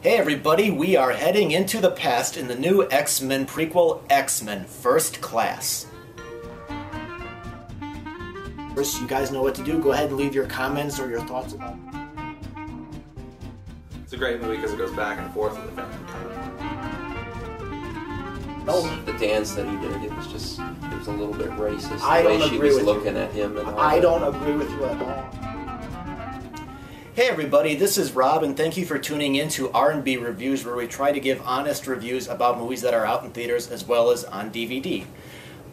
Hey everybody, we are heading into the past in the new X-Men prequel, X-Men First Class. First, you guys know what to do. Go ahead and leave your comments or your thoughts about it. It's a great movie because it goes back and forth with the family. The dance that he did, it was a little bit racist. I the don't way she agree was with looking you. at him and all I that. don't agree with you at all. Hey everybody, this is Rob, and thank you for tuning in to R&B Reviews, where we try to give honest reviews about movies that are out in theaters as well as on DVD.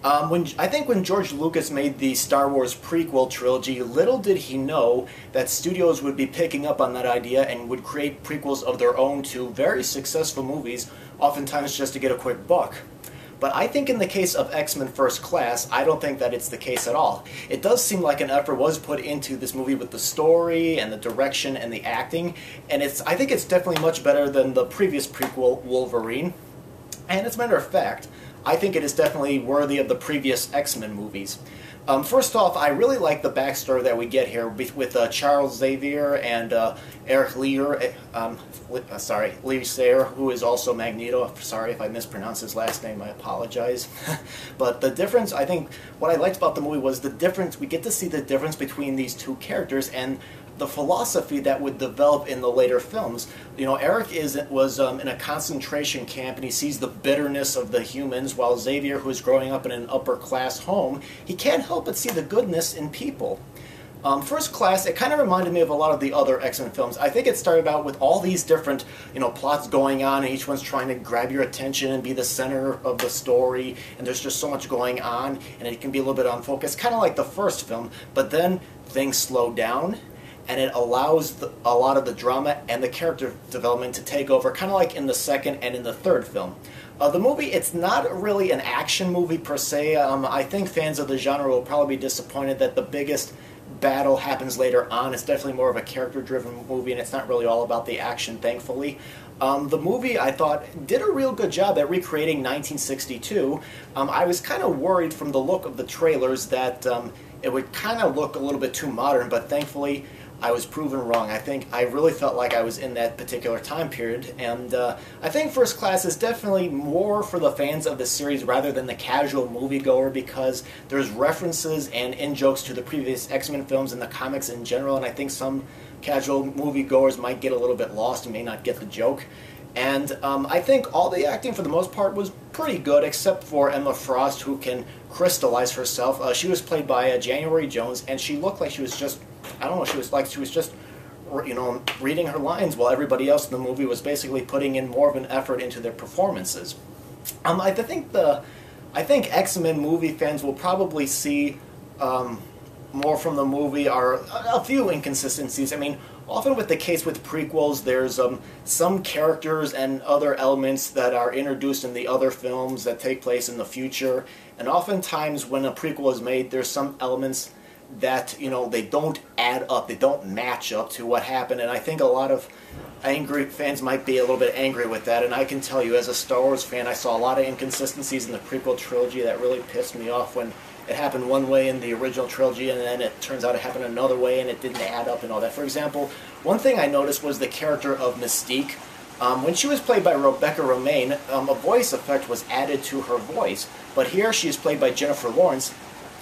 I think when George Lucas made the Star Wars prequel trilogy, little did he know that studios would be picking up on that idea and would create prequels of their own to very successful movies, oftentimes just to get a quick buck. But I think in the case of X-Men First Class, I don't think that it's the case at all. It does seem like an effort was put into this movie with the story and the direction and the acting, and I think it's definitely much better than the previous prequel, Wolverine. And as a matter of fact, I think it is definitely worthy of the previous X-Men movies. First off, I really like the backstory that we get here with Charles Xavier and Eric Lee Sayre, who is also Magneto. Sorry if I mispronounced his last name, I apologize. But the difference, I think, what I liked about the movie was the difference. We get to see the difference between these two characters and the philosophy that would develop in the later films. You know, Eric was in a concentration camp and he sees the bitterness of the humans, while Xavier, who is growing up in an upper-class home, he can't help but see the goodness in people. First Class, it kind of reminded me of a lot of the other X-Men films. I think it started out with all these different, plots going on, and each one's trying to grab your attention and be the center of the story, and there's just so much going on, and it can be a little bit unfocused, kind of like the first film, but then things slow down, and it allows a lot of the drama and the character development to take over, kind of like in the second and in the third film. The movie, it's not really an action movie per se. I think fans of the genre will probably be disappointed that the biggest battle happens later on. It's definitely more of a character-driven movie, and it's not really all about the action, thankfully. The movie, I thought, did a real good job at recreating 1962. I was kind of worried from the look of the trailers that it would kind of look a little bit too modern, but thankfully I was proven wrong. I really felt like I was in that particular time period, and I think First Class is definitely more for the fans of the series rather than the casual moviegoer, because there's references and in-jokes to the previous X-Men films and the comics in general, and I think some casual moviegoers might get a little bit lost and may not get the joke. And I think all the acting for the most part was pretty good, except for Emma Frost, who can crystallize herself. She was played by January Jones, and she looked like she was just, I don't know, she was just, reading her lines while everybody else in the movie was basically putting in more of an effort into their performances. I think X-Men movie fans will probably see more from the movie are a few inconsistencies. I mean, often with the case with prequels, there's some characters and other elements that are introduced in the other films that take place in the future, and oftentimes when a prequel is made, there's some elements that, they don't add up, they don't match up to what happened, and I think a lot of angry fans might be a little bit angry with that, and I can tell you, as a Star Wars fan, I saw a lot of inconsistencies in the prequel trilogy that really pissed me off when it happened one way in the original trilogy, and then it turns out it happened another way, and it didn't add up and all that. For example, one thing I noticed was the character of Mystique. When she was played by Rebecca Romijn, a voice effect was added to her voice, but here she is played by Jennifer Lawrence,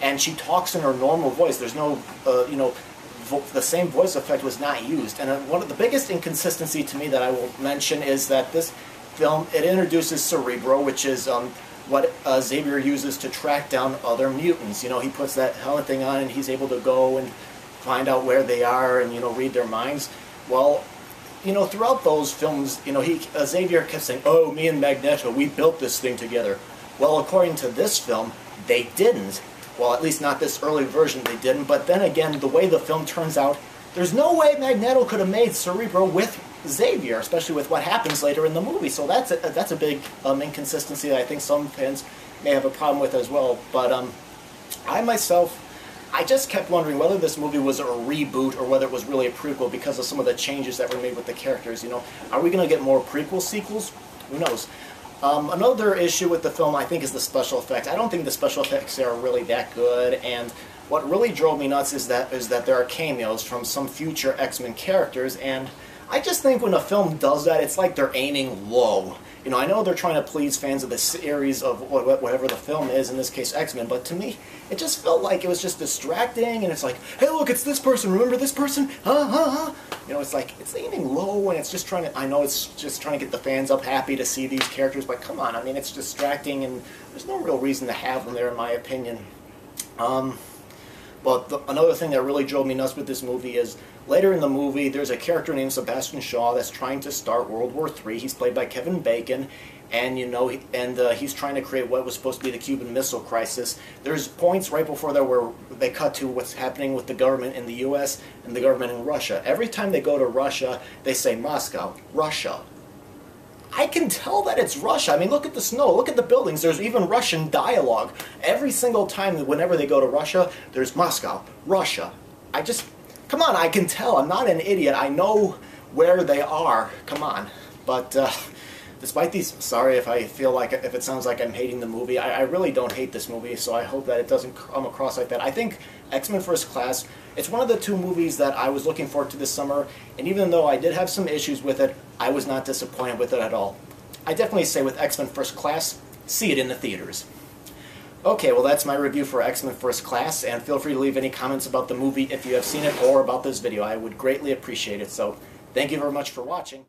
and she talks in her normal voice. There's no, the same voice effect was not used. And one of the biggest inconsistency to me that I will mention is that this film, it introduces Cerebro, which is what Xavier uses to track down other mutants. He puts that helmet thing on and he's able to go and find out where they are and, read their minds. Well, throughout those films, Xavier kept saying, oh, me and Magneto, we built this thing together. Well, according to this film, they didn't. Well, at least not this early version they didn't, but then again, the way the film turns out, there's no way Magneto could have made Cerebro with Xavier, especially with what happens later in the movie. So that's a big inconsistency that I think some fans may have a problem with as well. But I just kept wondering whether this movie was a reboot or whether it was really a prequel because of some of the changes that were made with the characters. Are we going to get more prequel sequels? Who knows? Another issue with the film, I think, is the special effects. I don't think the special effects are really that good, and what really drove me nuts is that there are cameos from some future X-Men characters, and I just think when a film does that, it's like they're aiming low. You know, I know they're trying to please fans of the series of whatever the film is, in this case X-Men, but to me, it just felt like it was just distracting, and it's like, hey look, it's this person, remember this person? You know, it's like, it's aiming low, and it's just trying to, I know it's just trying to get the fans up happy to see these characters, but come on, I mean, it's distracting, and there's no real reason to have them there, in my opinion. But another thing that really drove me nuts with this movie is, later in the movie, there's a character named Sebastian Shaw that's trying to start World War III. He's played by Kevin Bacon, and you know, he's trying to create what was supposed to be the Cuban Missile Crisis. There's points right before there where they cut to what's happening with the government in the U.S. and the government in Russia. Every time they go to Russia, they say Moscow, Russia. I can tell that it's Russia. I mean, look at the snow, look at the buildings. There's even Russian dialogue. Every single time, whenever they go to Russia, there's Moscow, Russia. Come on, I can tell. I'm not an idiot. I know where they are. Come on. But despite these, sorry if I feel like, if it sounds like I'm hating the movie, I really don't hate this movie, so I hope that it doesn't come across like that. I think X-Men First Class, it's one of the two movies that I was looking forward to this summer, and even though I did have some issues with it, I was not disappointed with it at all. I definitely say with X-Men First Class, see it in the theaters. Okay, well that's my review for X-Men First Class, and feel free to leave any comments about the movie if you have seen it or about this video. I would greatly appreciate it, so thank you very much for watching.